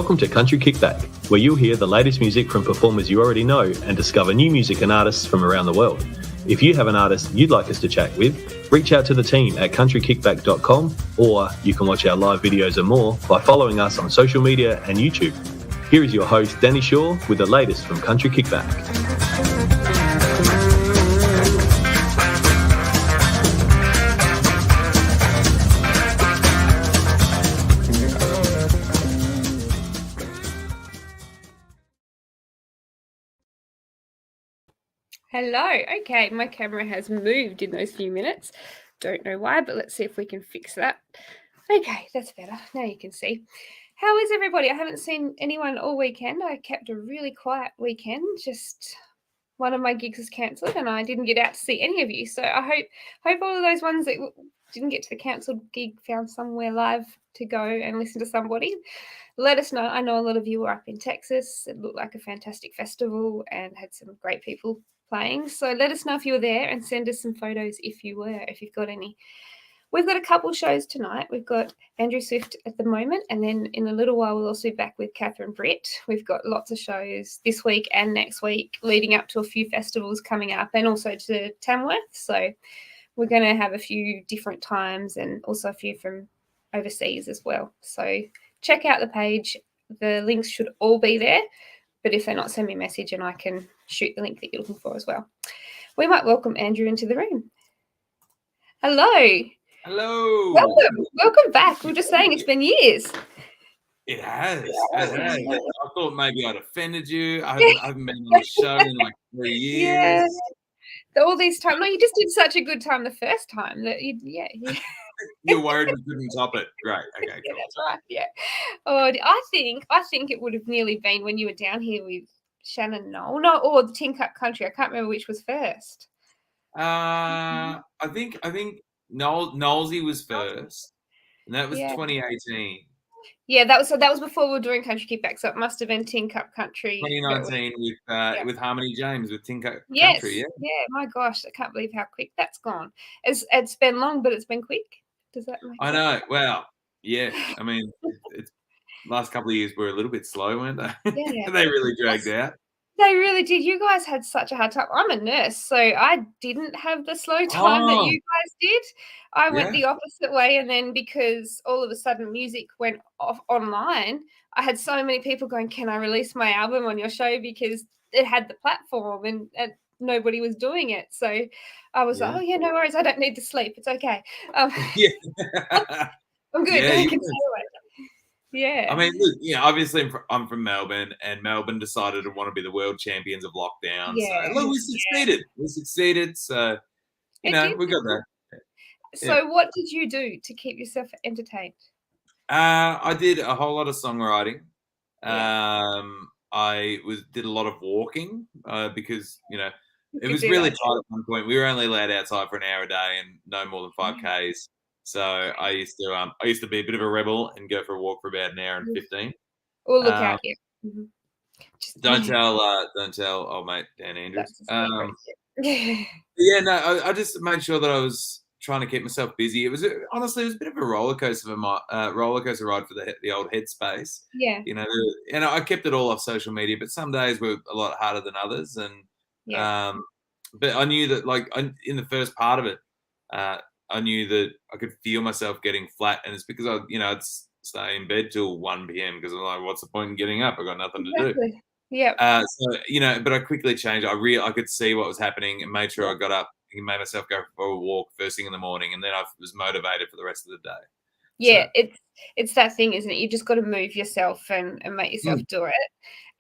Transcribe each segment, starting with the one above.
Welcome to Country Kickback, where you'll hear the latest music from performers you already know and discover new music and artists from around the world. If you have an artist you'd like us to chat with, reach out to the team at countrykickback.com, or you can watch our live videos and more by following us on social media and YouTube. Here is your host, Danny Shaw, with the latest from Country Kickback. Hello. Okay, my camera has moved in those few minutes. Don't know why, but let's see if we can fix that. Okay, that's better. Now you can see. How is everybody? I haven't seen anyone all weekend. I kept a really quiet weekend. Just one of my gigs was cancelled and I didn't get out to see any of you. So I hope all of those ones that didn't get to the cancelled gig found somewhere live to go and listen to somebody. Let us know. I know a lot of you were up in Texas. It looked like a fantastic festival and had some great people playing. So let us know if you were there and send us some photos if you were, if you've got any. We've got a couple shows tonight. We've got Andrew Swift at the moment, and then in a little while we'll also be back with Catherine Britt. We've got lots of shows this week and next week leading up to a few festivals coming up and also to Tamworth. So we're going to have a few different times and also a few from overseas as well. So check out the page. The links should all be there. But if they're not, send me a message and I can shoot the link that you're looking for as well. We might welcome Andrew into the room. Hello. Hello. Welcome back. We were just saying it's been years. It has. I thought maybe I'd offended you. I haven't been on the show in like 3 years. Yeah. All these times. No, you just did such a good time the first time that You're worried we couldn't top it. Great. Okay, cool. Yeah, that's right. Yeah. Oh, I think it would have nearly been when you were down here with Shannon Knoll. No, or the Tin Cup Country. I can't remember which was first. I think Knowlesy was first, and that was 2018. Yeah, that was before we were doing Country Kickback, so it must have been Tin Cup Country. 2019 with Harmony James with Tin Cup Country. Yeah. Yeah, my gosh, I can't believe how quick that's gone. It's been long, but it's been quick. Does that make sense? I know. Well, yeah. I mean, it's last couple of years were a little bit slow, weren't they? Yeah. They really dragged out. They really did. You guys had such a hard time. I'm a nurse, so I didn't have the slow time that you guys did. I went the opposite way, and then because all of a sudden music went off online, I had so many people going, "Can I release my album on your show?" Because it had the platform and nobody was doing it. So I was like, "Oh yeah, no worries. I don't need to sleep. It's okay. I'm good. I can stay awake." Yeah. I mean, look, obviously I'm from Melbourne, and Melbourne decided to want to be the world champions of lockdown. Yeah. So look, we succeeded. We succeeded. So, we got there. So what did you do to keep yourself entertained? I did a whole lot of songwriting. I did a lot of walking because, it was really tight at one point. We were only allowed outside for an hour a day and no more than 5Ks. So I used to be a bit of a rebel and go for a walk for about an hour and 15. Or look out, yeah. Mm-hmm. Don't tell old mate Dan Andrews. I just made sure that I was trying to keep myself busy. It was honestly a bit of a roller coaster ride for the old headspace. Yeah. And I kept it all off social media, but some days were a lot harder than others. And but I knew that in the first part of it, I knew that I could feel myself getting flat, and it's because I'd stay in bed till 1 p.m. because I'm like, what's the point in getting up? I've got nothing to do. Yeah. But I quickly changed. I could see what was happening and made sure I got up and made myself go for a walk first thing in the morning, and then I was motivated for the rest of the day. Yeah, so. It's that thing, isn't it? You just got to move yourself and make yourself do it.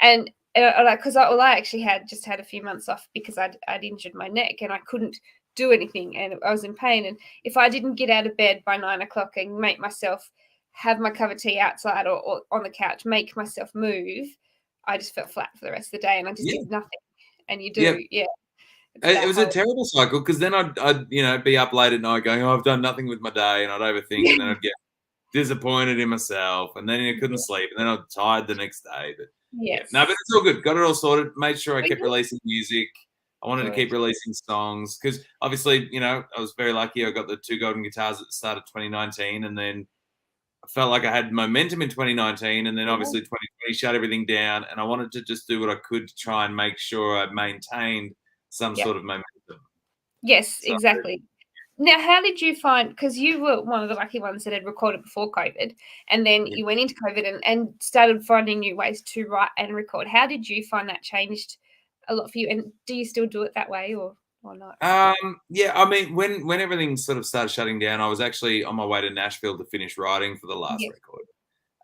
And because I actually had a few months off because I'd injured my neck and I couldn't do anything and I was in pain, and if I didn't get out of bed by 9 o'clock and make myself have my cup of tea outside or on the couch, make myself move, I just felt flat for the rest of the day and I just did nothing. And you do, It was a terrible cycle because then I'd be up late at night going, I've done nothing with my day, and I'd overthink and then I'd get disappointed in myself, and then I couldn't sleep, and then I'm tired the next day. But but it's all good. Got it all sorted. Made sure I kept releasing music. I wanted to keep releasing songs because obviously, I was very lucky. I got the 2 golden guitars at the start of 2019, and then felt like I had momentum in 2019, and then obviously 2020 shut everything down, and I wanted to just do what I could to try and make sure I maintained some sort of momentum. Yes, exactly. Now, how did you find, because you were one of the lucky ones that had recorded before COVID, and then you went into COVID and started finding new ways to write and record. How did you find that changed a lot for you? And do you still do it that way or not? Yeah, I mean, when everything sort of started shutting down, I was actually on my way to Nashville to finish writing for the last record.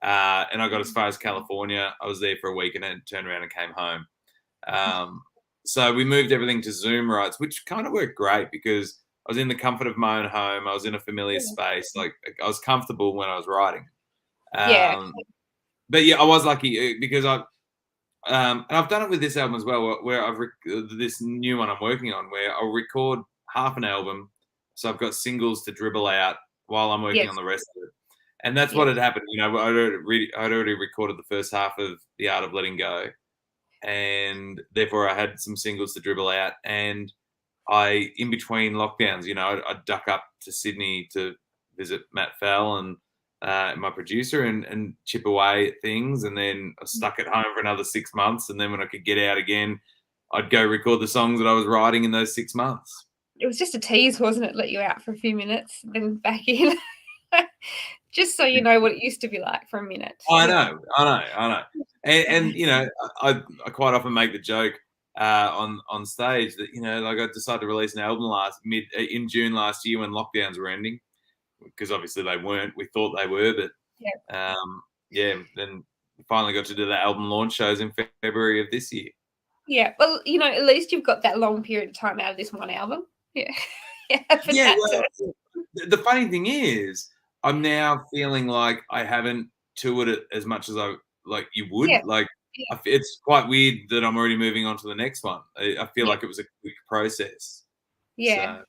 And I got as far as California. I was there for a week and then turned around and came home. So we moved everything to Zoom rights, which kind of worked great because I was in the comfort of my own home. I was in a familiar space. Like I was comfortable when I was writing. But yeah, I was lucky because and I've done it with this album as well, where this new one I'm working on, where I'll record half an album, so I've got singles to dribble out while I'm working on the rest of it. And that's what had happened. I'd already recorded the first half of The Art of Letting Go, and therefore I had some singles to dribble out. And in between lockdowns, I'd duck up to Sydney to visit Matt Fell and my producer and chip away at things, and then I was stuck at home for another 6 months, and then when I could get out again, I'd go record the songs that I was writing in those 6 months. It was just a tease, wasn't it? Let you out for a few minutes, then back in. Just so you know what it used to be like for a minute. I know. And I quite often make the joke on stage that like I decided to release an album in June last year when lockdowns were ending, because obviously they weren't. We thought they were, but then we finally got to do the album launch shows in February of this year. Yeah, well, at least you've got that long period of time out of this one album. The funny thing is, I'm now feeling like I haven't toured it as much as you would. It's quite weird that I'm already moving on to the next one. I feel like it was a quick process. Yeah. So,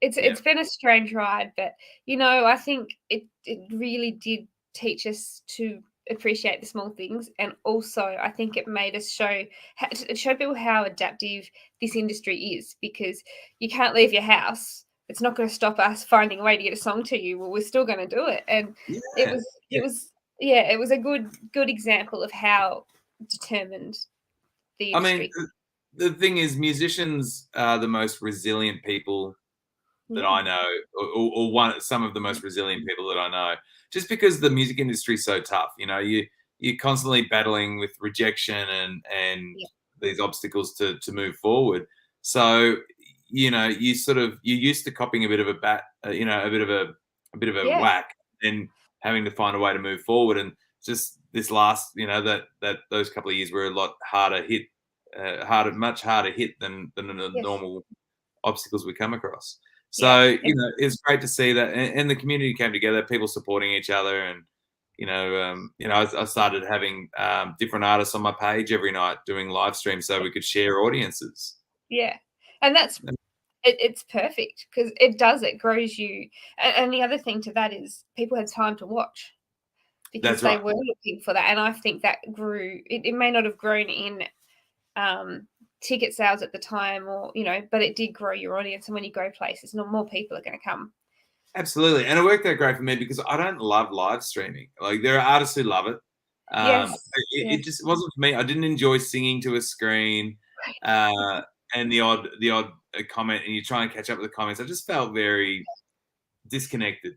it's been a strange ride, but I think it really did teach us to appreciate the small things, and also I think it made us show people how adaptive this industry is, because you can't leave your house. It's not going to stop us finding a way to get a song to you. Well, we're still going to do it, and it was a good example of how determined the industry. I mean, the thing is, musicians are the most resilient people that I know, or some of the most resilient people that I know, just because the music industry is so tough. You're constantly battling with rejection and these obstacles to move forward. So you're used to copying a bit of a whack and having to find a way to move forward. And just this last, those couple of years were a lot harder hit, much harder hit than the normal obstacles we come across. So, it's great to see that, and the community came together, people supporting each other, and I started having different artists on my page every night doing live streams so we could share audiences. Yeah, and it's perfect because it grows you. And the other thing to that is people had time to watch because they were looking for that, and I think that grew. It may not have grown in ticket sales at the time, or but it did grow your audience, and when you go places, more people are going to come. Absolutely, and it worked out great for me because I don't love live streaming. Like, there are artists who love it. It just wasn't for me. I didn't enjoy singing to a screen, and the odd comment, and you try and catch up with the comments. I just felt very disconnected.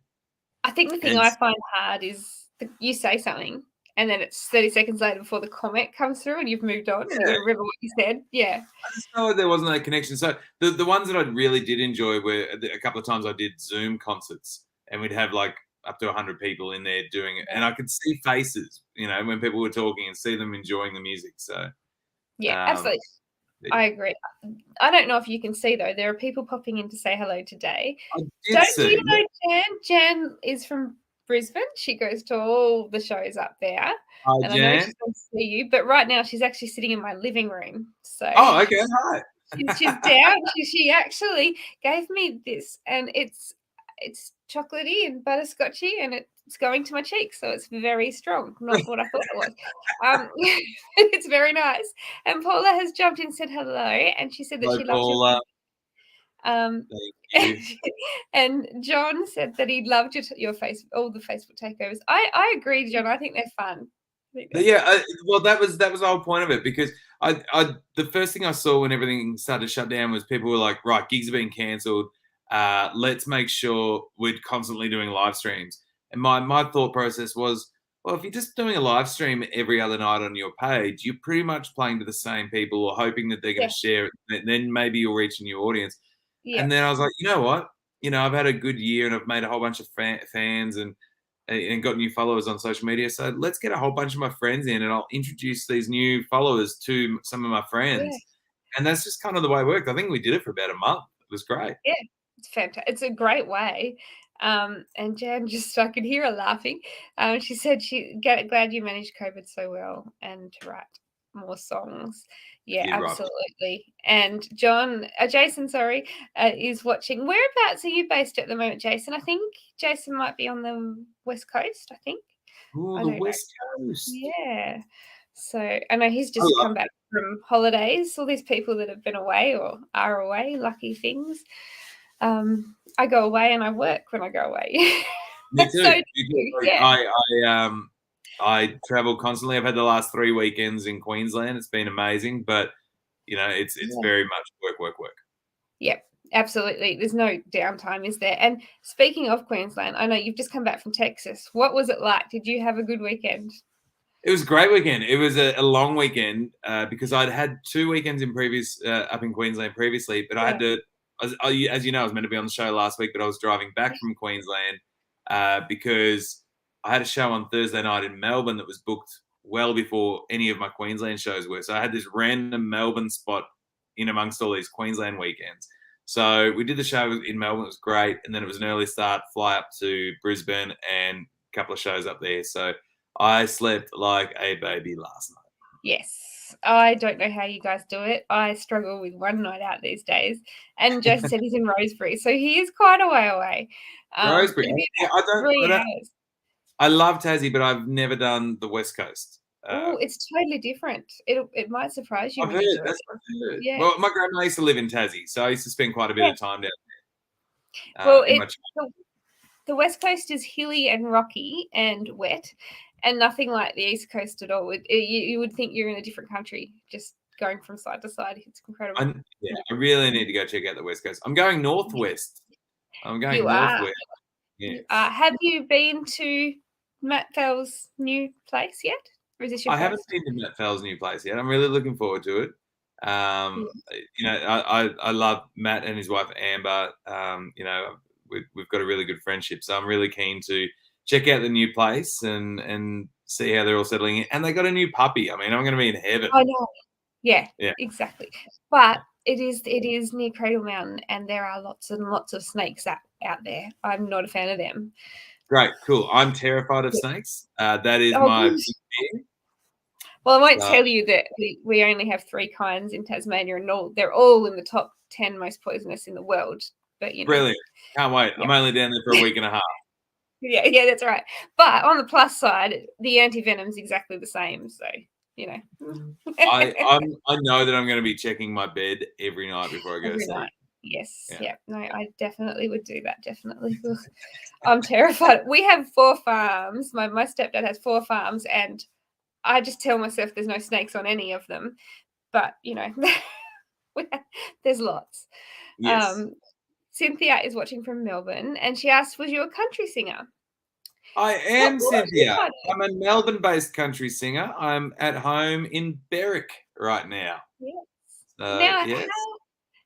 I think the thing I find hard is you say something, and then it's 30 seconds later before the comment comes through and you've moved on and you remember what you said. Yeah. I just felt like there wasn't that connection. So the ones that I really did enjoy were a couple of times I did Zoom concerts, and we'd have like up to 100 people in there doing it. And I could see faces, when people were talking, and see them enjoying the music. So yeah, absolutely. I agree. I don't know if you can see, though, there are people popping in to say hello today. Don't you know Jan? Jan is from Brisbane. She goes to all the shows up there. Hi, and Jan. I know she's going to see you, but right now she's actually sitting in my living room. So okay, hi. She's down. She actually gave me this, and it's chocolatey and butterscotchy, and it's going to my cheeks, so it's very strong. Not what I thought it was. It's very nice. And Paula has jumped in and said hello, and she said that she loves Thank you. And John said that he loved your all the Facebook takeovers. I agree, John. I think they're fun. Well, that was the whole point of it, because the first thing I saw when everything started to shut down was people were like, right, gigs are being cancelled. Let's make sure we're constantly doing live streams. And my thought process was, well, if you're just doing a live stream every other night on your page, you're pretty much playing to the same people or hoping that they're going to share it. Then maybe you'll reach a new audience. Yeah. And then I was like, you know what? I've had a good year and I've made a whole bunch of fans and got new followers on social media. So let's get a whole bunch of my friends in and I'll introduce these new followers to some of my friends. Yeah. And that's just kind of the way it worked. I think we did it for about a month. It was great. Yeah, it's fantastic. It's a great way. And Jan I could hear her laughing. She said glad you managed COVID so well and to write more songs. Yeah, absolutely. Right. And Jason, is watching. Whereabouts are you based at the moment, Jason? I think Jason might be on the West Coast, I think. Oh, the West Coast. Yeah. So I know he's just come back from holidays. All these people that have been away or are away, lucky things. I go away and I work when I go away. Me too. Yeah. I travel constantly. I've had the last 3 weekends in Queensland. It's been amazing, but it's very much work. Yep, absolutely. There's no downtime, is there? And speaking of Queensland, I know you've just come back from Texas. What was it like? Did you have a good weekend? It was a great weekend. It was a long weekend because I'd had 2 weekends in up in Queensland previously, but I had to. As you know, I was meant to be on the show last week, but I was driving back from Queensland because I had a show on Thursday night in Melbourne that was booked well before any of my Queensland shows were. So I had this random Melbourne spot in amongst all these Queensland weekends. So we did the show in Melbourne. It was great. And then it was an early start, fly up to Brisbane and a couple of shows up there. So I slept like a baby last night. Yes. I don't know how you guys do it. I struggle with one night out these days. And Jason said he's in Rosebery, so he is quite a way away. Rosebery. I love Tassie, but I've never done the West Coast. Oh, it's totally different. It might surprise you. I've heard. That's what I've heard. Yeah. Well, my grandma used to live in Tassie, so I used to spend quite a bit of time down there. Well, the West Coast is hilly and rocky and wet. And nothing like the East Coast at all. You would think you're in a different country, just going from side to side. It's incredible. I really need to go check out the West Coast. I'm going northwest. Northwest. Yes. Have you been to Matt Fell's new place yet? Or is this your I haven't been to Matt Fell's new place yet. I'm really looking forward to it. I love Matt and his wife Amber. We've got a really good friendship, so I'm really keen to check out the new place and see how they're all settling in. And they got a new puppy. I mean, I'm going to be in heaven. I know. Yeah, exactly. But it is near Cradle Mountain, and there are lots and lots of snakes out there. I'm not a fan of them. Great, cool. I'm terrified of snakes. That is my fear. Well, I won't tell you that we only have 3 kinds in Tasmania, and they're all in the top 10 most poisonous in the world. But brilliant. Can't wait. I'm only down there for a week and a half. Yeah, that's right. But on the plus side, the anti-venom's exactly the same. So, I know that I'm going to be checking my bed every night before I go to sleep. Yes. Yeah. No, I definitely would do that. Definitely. I'm terrified. We have 4 farms. My stepdad has 4 farms, and I just tell myself there's no snakes on any of them. But, there's lots. Yes. Cynthia is watching from Melbourne, and she asked, was you a country singer? I am, Cynthia. I'm a Melbourne-based country singer. I'm at home in Berwick right now. Yes.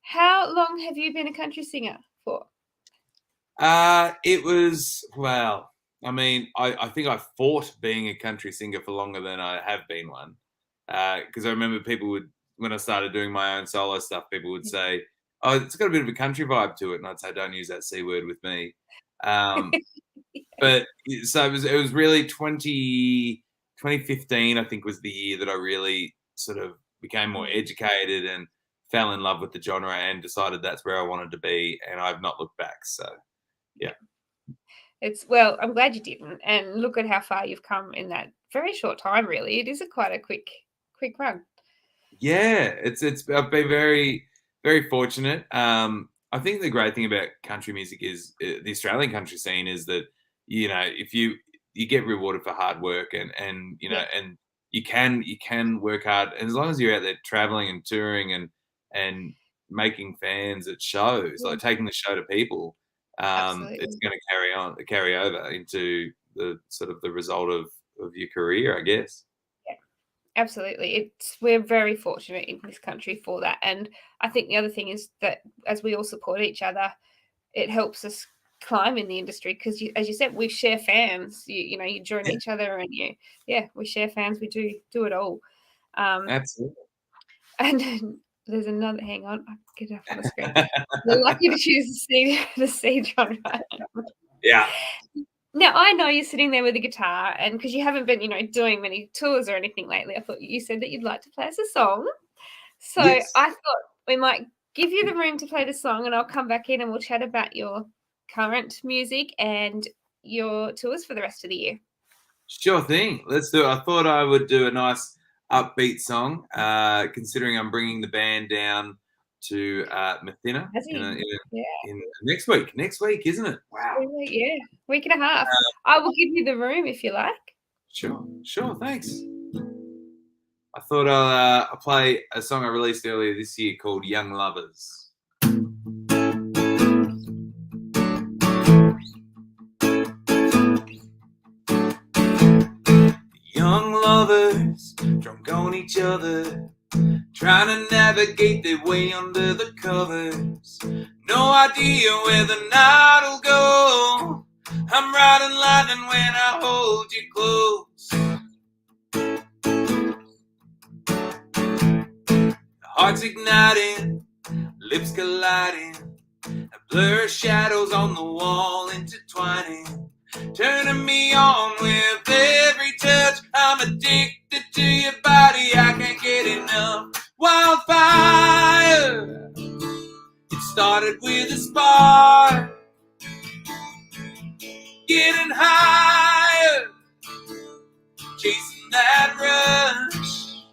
How long have you been a country singer for? It was, I think I fought being a country singer for longer than I have been one. Because I remember when I started doing my own solo stuff, people would say, oh, it's got a bit of a country vibe to it. And I'd say, don't use that C word with me. But so it was really 2015, I think, was the year that I really sort of became more educated and fell in love with the genre and decided that's where I wanted to be. And I've not looked back. So, yeah. I'm glad you didn't. And look at how far you've come in that very short time, really. It is quite a quick run. Yeah, I've been very, very fortunate. I I think the great thing about country music is the Australian country scene is that, you know, if you get rewarded for hard work and you know, and you can work hard, and as long as you're out there traveling and touring and making fans at shows, like taking the show to people, it's going to carry over into the sort of the result of your career, I guess. Absolutely. We're very fortunate in this country for that. And I think the other thing is that as we all support each other, it helps us climb in the industry because, as you said, we share fans. You know, you join each other and we share fans. We do it all. Absolutely. And there's another, hang on, I'll get it up on the screen. We're lucky to choose the C genre. Yeah. Now, I know you're sitting there with a guitar, and because you haven't been, doing many tours or anything lately, I thought you said that you'd like to play us a song. So I thought we might give you the room to play the song, and I'll come back in and we'll chat about your current music and your tours for the rest of the year. Sure thing. Let's do it. I thought I would do a nice upbeat song, considering I'm bringing the band down to Mathina in next week. Next week, isn't it? Wow. Yeah, week and a half. I will give you the room if you like. Sure. Thanks. I thought I'll play a song I released earlier this year called Young Lovers. Young lovers, drunk on each other, trying to navigate their way under the covers. No idea where the night'll go. I'm riding lightning when I hold you close. Hearts igniting, lips colliding, a blur of shadows on the wall intertwining, turning me on with every touch. I'm addicted to your body, I can't get enough. Wildfire, it started with a spark, getting higher, chasing that rush,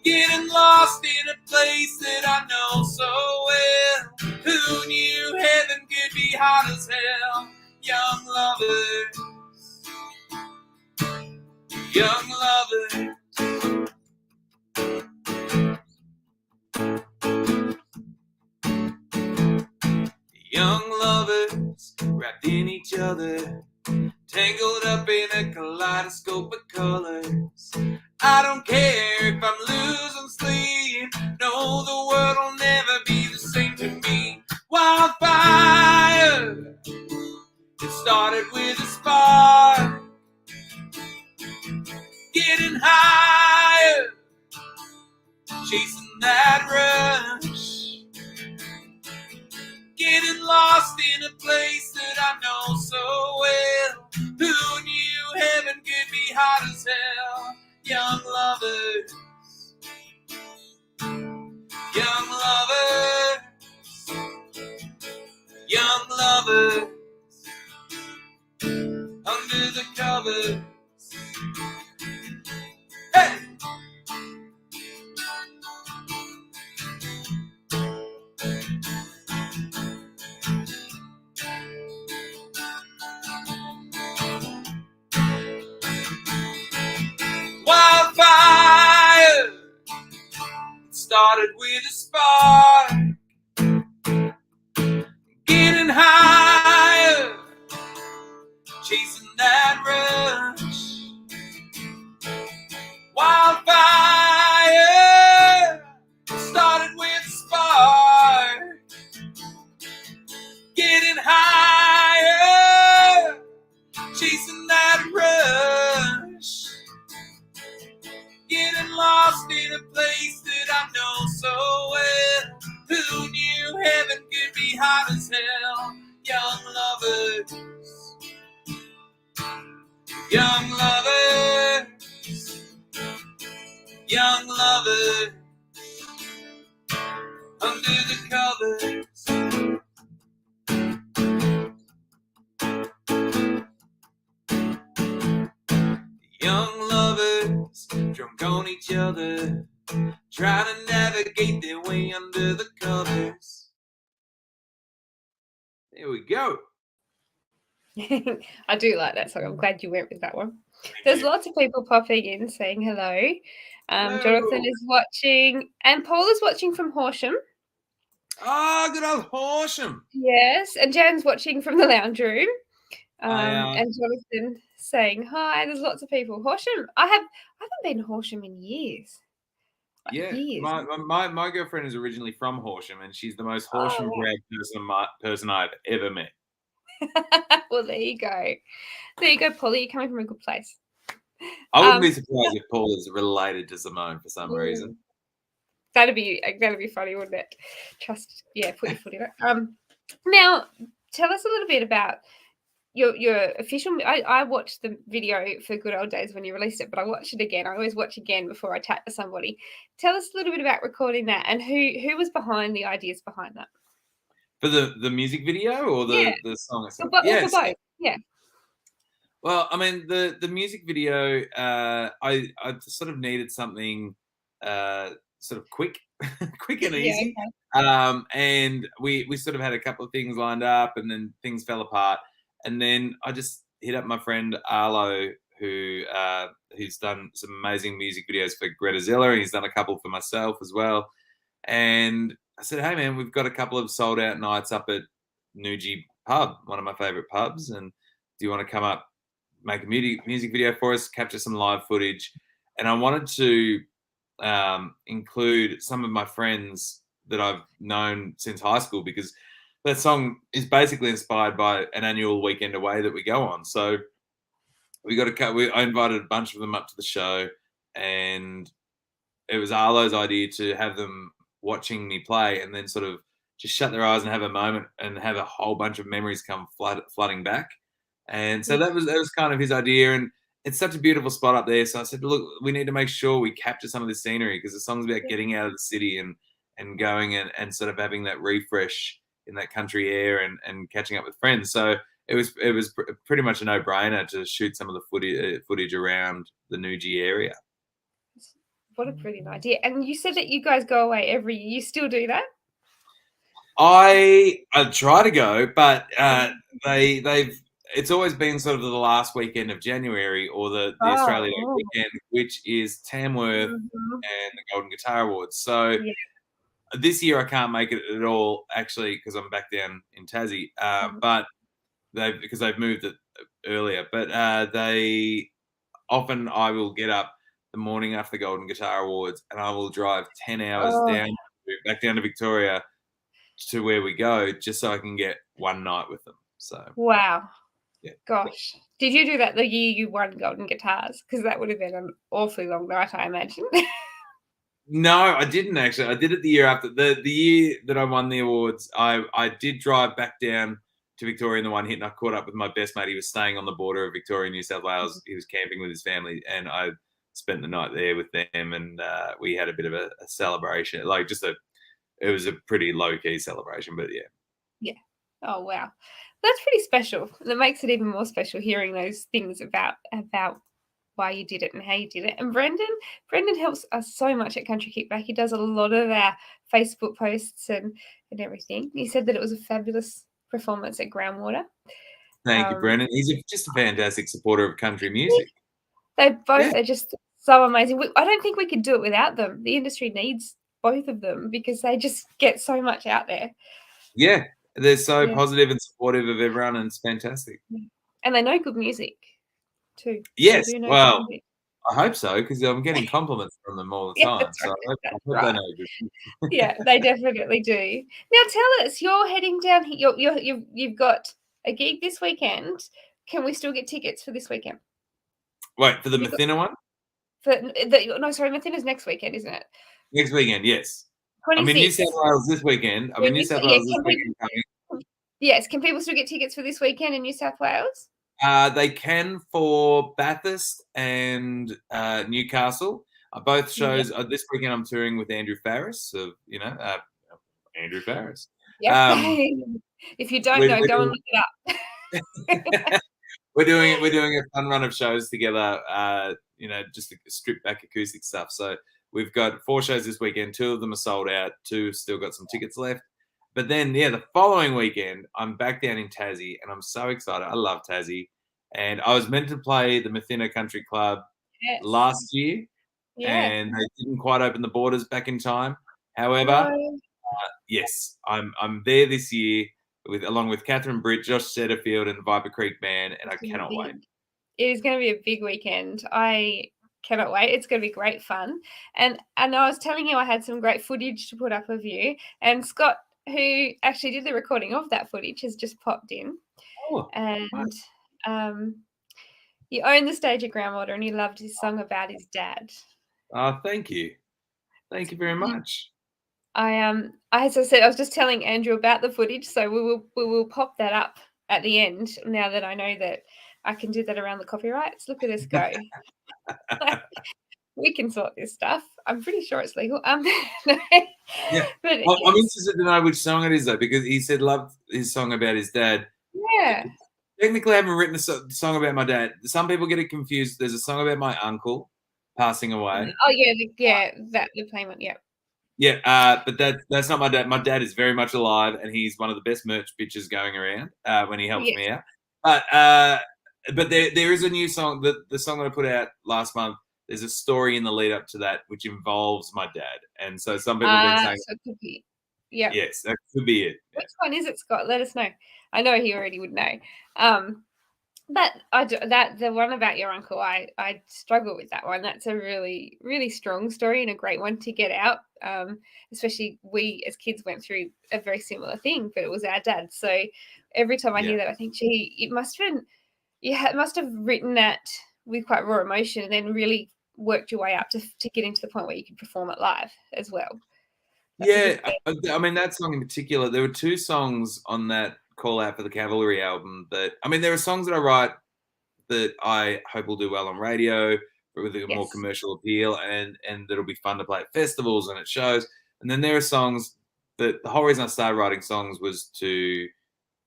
getting lost in a place that I know so well. Who knew heaven could be hot as hell? Young lovers, young lovers. Young lovers wrapped in each other, tangled up in a kaleidoscope of colors. I don't care if I'm losing sleep, no, the world will never be the same to me. Wildfire, it started with a spark, getting higher, chasing that rush, getting lost in a place that I know so well. Who knew heaven could be hot as hell? Young lovers, young lovers, young lovers, under the covers. Hey! Wildfire, it started with a spark, getting higher, chasing that rush. Wildfire, it started with a spark, getting higher, chasing that rush, getting lost in a place that I know so well. Who knew heaven could be hot as hell? Young lovers, young lovers, young lovers, under the covers. Young lovers, drunk on each other, trying to navigate their way under the covers. go. I do like that song. I'm glad you went with that one. There's lots of people popping in saying hello. Jonathan is watching, and Paul is watching from Horsham. Oh, good old Horsham. Yes, and Jan's watching from the lounge room. And Jonathan saying hi. There's lots of people. Horsham. I haven't been to Horsham in years. Years. My girlfriend is originally from Horsham, and she's the most Horsham-bred person I've ever met. Well, there you go. There you go, Paul. You're coming from a good place. I wouldn't be surprised if Paul is related to Simone for some reason. That'd be funny, wouldn't it? Put your foot in it. Now, tell us a little bit about your official. I watched the video for Good Old Days when you released it, but I watched it again. I always watch again before I chat to somebody. Tell us a little bit about recording that and who was behind the ideas behind that. For the music video or the song itself? For both. Yeah. Well, I mean, the music video, I sort of needed something sort of quick and easy. Okay. And we sort of had a couple of things lined up, and then things fell apart. And then I just hit up my friend Arlo, who's done some amazing music videos for Greta Zilla, and he's done a couple for myself as well. And I said, hey, man, we've got a couple of sold-out nights up at Newgie Pub, one of my favourite pubs, and do you want to come up, make a music video for us, capture some live footage? And I wanted to include some of my friends that I've known since high school, because that song is basically inspired by an annual weekend away that we go on. So I invited a bunch of them up to the show, and it was Arlo's idea to have them watching me play and then sort of just shut their eyes and have a moment and have a whole bunch of memories come flooding back. And so that was kind of his idea, and it's such a beautiful spot up there. So I said, look, we need to make sure we capture some of the scenery, because the song's about getting out of the city and going and sort of having that refresh in that country air and catching up with friends. So it was pretty much a no-brainer to shoot some of the footage around the Newgie area. What a brilliant idea. And you said that you guys go away every year. You still do that? I try to go, but it's always been sort of the last weekend of January, or the Australia Day weekend, which is Tamworth and the Golden Guitar Awards. So this year I can't make it at all, actually, because I'm back down in Tassie. But because they've moved it earlier. But I will get up the morning after the Golden Guitar Awards, and I will drive 10 hours back down to Victoria to where we go, just so I can get one night with them. So wow. Yeah. Gosh. Did you do that the year you won Golden Guitars? Because that would have been an awfully long night, I imagine. No, I didn't actually. I did it the year after. The year that I won the awards, I did drive back down to Victoria in the one hit, and I caught up with my best mate. He was staying on the border of Victoria and New South Wales. He was camping with his family, and I spent the night there with them, and we had a bit of a celebration. Like it was a pretty low-key celebration, but yeah. Yeah. Oh, wow. That's pretty special. That makes it even more special hearing those things about why you did it and how you did it. And Brendan helps us so much at Country Kickback. He does a lot of our Facebook posts and everything. He said that it was a fabulous performance at Groundwater. Thank you, Brendan. He's just a fantastic supporter of country music. They both are just so amazing. I don't think we could do it without them. The industry needs both of them because they just get so much out there. Yeah, they're so positive and supportive of everyone, and it's fantastic. And they know good music too. Yes, well, I hope so, because I'm getting compliments from them all the time. That's so right. I hope they know good. Yeah, they definitely do. Now tell us, you're heading down here. You've got a gig this weekend. Can we still get tickets for this weekend? Wait, for the Mathina one? Mathina's next weekend, isn't it? Next weekend, yes. 26th. I'm in New South Wales this weekend. Yes, can people still get tickets for this weekend in New South Wales? They can for Bathurst and Newcastle. Both shows. This weekend I'm touring with Andrew Farris. Andrew Farris. Yeah. If you don't know, go and look it up. We're doing a fun run of shows together. Just stripped back acoustic stuff. So we've got 4 shows this weekend. 2 of them are sold out. 2 still got some tickets left. But then, the following weekend, I'm back down in Tassie, and I'm so excited. I love Tassie. And I was meant to play the Mathina Country Club Yes. last year, Yeah. and they didn't quite open the borders back in time. However, No. yes, I'm there this year along with Catherine Britt, Josh Setterfield, and Viper Creek Band, and I cannot wait. It is going to be a big weekend. I cannot wait. It's going to be great fun. And I was telling you I had some great footage to put up of you, and Scott, who actually did the recording of that footage, has just popped in. Oh, and nice. He owned the stage at Groundwater, and he loved his song about his dad. Thank you. Thank you very much. As I said, I was just telling Andrew about the footage, so we will pop that up at the end. Now that I know that I can do that around the copyrights, look at us go. We can sort this stuff. I'm pretty sure it's legal. Yeah, but I'm interested to know which song it is though, because he said loved his song about his dad. Yeah. Technically, I haven't written a song about my dad. Some people get it confused. There's a song about my uncle passing away. Oh yeah, the plain one. Yeah. Yeah, but that's not my dad. My dad is very much alive, and he's one of the best merch bitches going around when he helps me out. But there is a new song. The song that I put out last month. There's a story in the lead up to that which involves my dad, and so some people have been saying, so it could be. Yeah. Yes, that could be it. Which one is it, Scott? Let us know. I know he already would know. But the one about your uncle, I struggle with that one. That's a really, really strong story and a great one to get out. Especially we as kids went through a very similar thing, but it was our dad. So every time I hear that, I think, gee, it must have written that with quite raw emotion, and then really worked your way up to get into the point where you could perform it live as well. I mean, that song in particular, there were two songs on that Call Out for the Cavalry album that, I mean, there are songs that I write that I hope will do well on radio with a more commercial appeal and that'll be fun to play at festivals and at shows. And then there are songs that the whole reason I started writing songs was to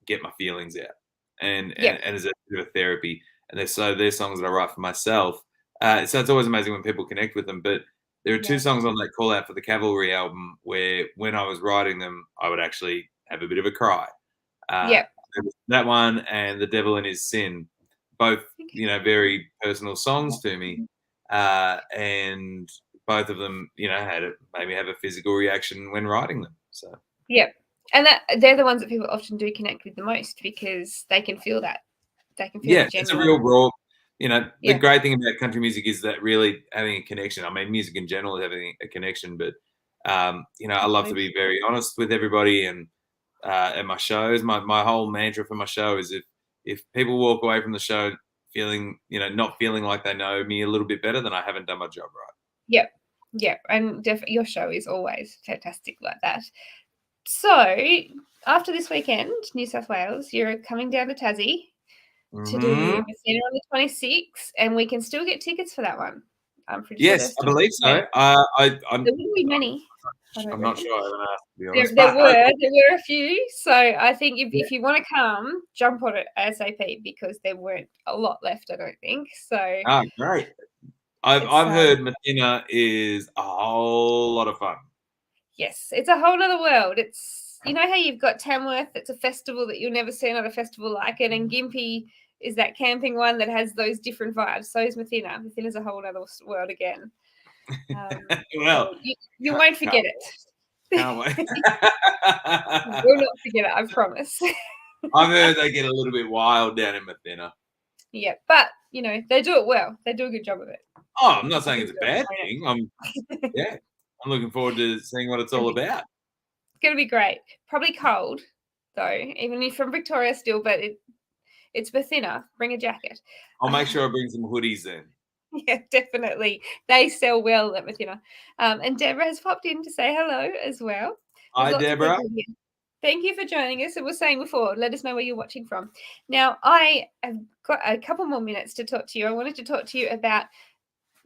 get my feelings out and as a bit of therapy. And they're songs that I write for myself. So it's always amazing when people connect with them. But there are two songs on that Call Out for the Cavalry album where when I was writing them, I would actually have a bit of a cry. That one and The Devil in His Sin, both, very personal songs to me. And both of them, made me have a physical reaction when writing them. So and they're the ones that people often do connect with the most because they can feel that. They can feel it's a real raw. The great thing about country music is that really having a connection. I mean, music in general is having a connection, but I love to be very honest with everybody. And at my shows, my whole mantra for my show is if people walk away from the show feeling, not feeling like they know me a little bit better, then I haven't done my job right. Yep, and your show is always fantastic like that. So after this weekend, New South Wales, you're coming down to Tassie to do Mathina on the 26th, and we can still get tickets for that one. I'm pretty sure. Yes, I believe so. There wouldn't be many. I'm not sure. I haven't asked, to be honest. There were a few. So I think if you want to come, jump on it ASAP because there weren't a lot left, I don't think. So great. I've heard Mathina is a whole lot of fun. Yes, it's a whole other world. It's how you've got Tamworth, it's a festival that you'll never see another festival like it, and Gympie is that camping one that has those different vibes. So is Mathina. Mathina's a whole other world again. Well, you won't forget it. Can't wait. We'll not forget it, I promise. I've heard they get a little bit wild down in Mathina. Yeah, but they do it well. They do a good job of it. Oh, I'm not saying it's a bad thing. I'm looking forward to seeing what it's all about. It's going to be great. Probably cold, though, even if from Victoria still, but it's Mathina. Bring a jacket. I'll make sure I bring some hoodies then. Yeah, definitely. They sell well at Mathina. And Deborah has popped in to say hello as well. Hi, Deborah. Thank you for joining us. As we were saying before, let us know where you're watching from. Now, I have got a couple more minutes to talk to you. I wanted to talk to you about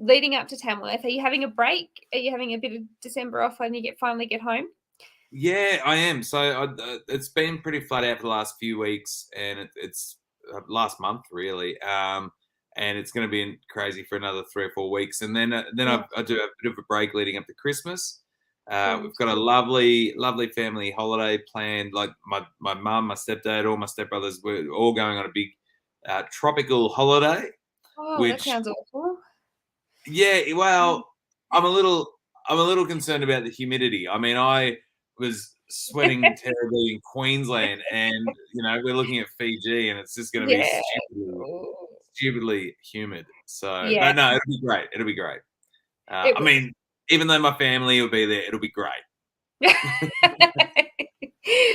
leading up to Tamworth. Are you having a break? Are you having a bit of December off when you finally get home? Yeah, I am. So it's been pretty flat out for the last few weeks, and it's last month really. And it's going to be crazy for another 3 or 4 weeks, and then I do a bit of a break leading up to Christmas. We've got a lovely, lovely family holiday planned. Like my mum, my stepdad, all my stepbrothers, we're all going on a big tropical holiday. Oh, that sounds awful. Yeah, well, I'm a little concerned about the humidity. I mean, I was sweating terribly in Queensland, and we're looking at Fiji, and it's just going to be stupidly humid. So no, it'll be great. It'll be great. I mean, even though my family will be there, it'll be great.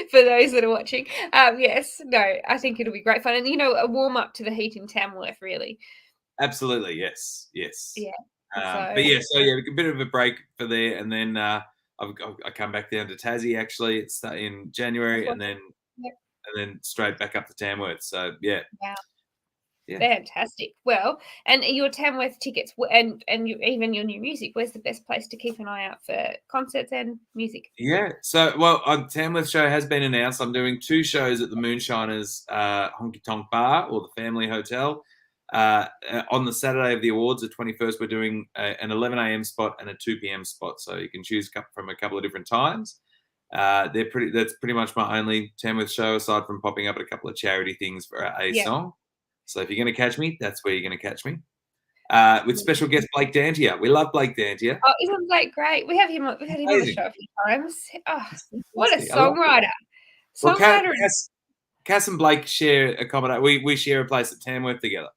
For those that are watching, yes, no, I think it'll be great fun, and a warm up to the heat in Tamworth, really. Absolutely, yes. Yeah. But a bit of a break for there, and then I come back down to Tassie. Actually, it's in January, and then straight back up to Tamworth. So yeah. Wow. Yeah. Fantastic. Well, and your Tamworth tickets and even your new music, where's the best place to keep an eye out for concerts and music? Yeah. So, our Tamworth show has been announced. I'm doing 2 shows at the Moonshiners Honky Tonk Bar, or the Family Hotel. On the Saturday of the awards, the 21st, we're doing an 11 a.m. spot and a 2 p.m. spot. So you can choose from a couple of different times. That's pretty much my only Tamworth show, aside from popping up at a couple of charity things for a song. So if you're going to catch me, that's where you're going to catch me. With special guest Blake Dantier. We love Blake Dantier. Oh, isn't Blake great? We've had him on the show a few times. Oh, what a songwriter! Well, Cass and Blake share we share a place at Tamworth together.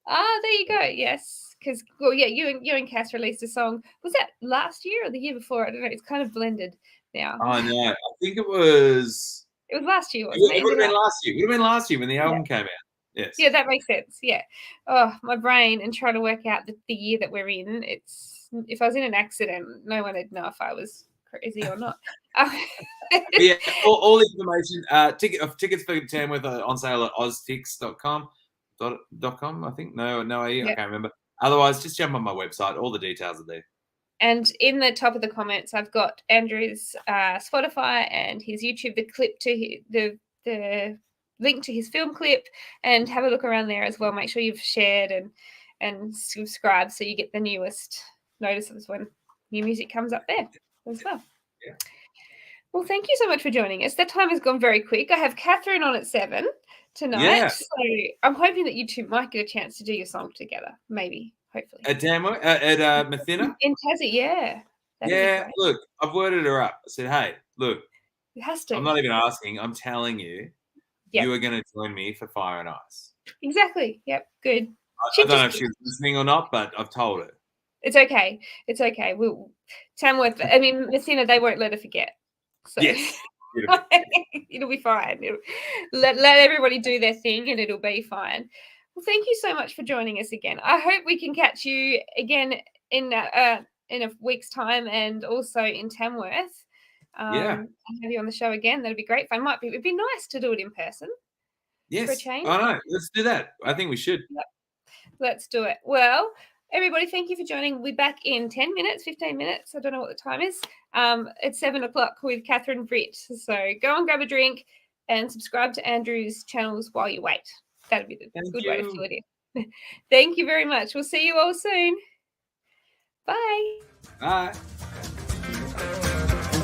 Ah, there you go. Yes, because you and Cass released a song. Was that last year or the year before? I don't know. It's kind of blended now. I know. I think it was. It was last year, wasn't it? It would have been last year. It would have been last year when the album came out. Yes. Yeah, that makes sense. Yeah. Oh, my brain and trying to work out the year that we're in. If I was in an accident, no one would know if I was crazy or not. Yeah, all the information. Tickets for Tamworth are on sale at oztix.com. I think no, I can't remember. Otherwise, just jump on my website. All the details are there. And in the top of the comments, I've got Andrew's Spotify and his YouTube, the clip to the link to his film clip, and have a look around there as well. Make sure you've shared and subscribed so you get the newest notices when new music comes up there as well. Yeah. Well, thank you so much for joining us. That time has gone very quick. I have Catherine on at 7 tonight, so I'm hoping that you two might get a chance to do your song together, maybe, hopefully. At Tamworth, at Mathina? In Tassie, yeah. Yeah, look, I've worded her up. I said, hey, look, it has to. I'm not even asking. I'm telling you. Yep. You are going to join me for Fire and Ice. Exactly. Yep. Good. I don't know if she's listening or not, but I've told her. It's okay. It's okay. Tamworth, I mean, Messina, they won't let her forget. So. Yes. It'll be fine. Let everybody do their thing and it'll be fine. Well, thank you so much for joining us again. I hope we can catch you again in a week's time, and also in Tamworth. I'll have you on the show again. That'd be great fun. It'd be nice to do it in person. Yes. For a change. I know. Let's do that. I think we should. Yep. Let's do it. Well, everybody, thank you for joining. We'll be back in 10 minutes, 15 minutes. I don't know what the time is. It's 7 o'clock with Catherine Britt. So go and grab a drink and subscribe to Andrew's channels while you wait. That'd be the good way to fill it in. Thank you very much. We'll see you all soon. Bye. Bye.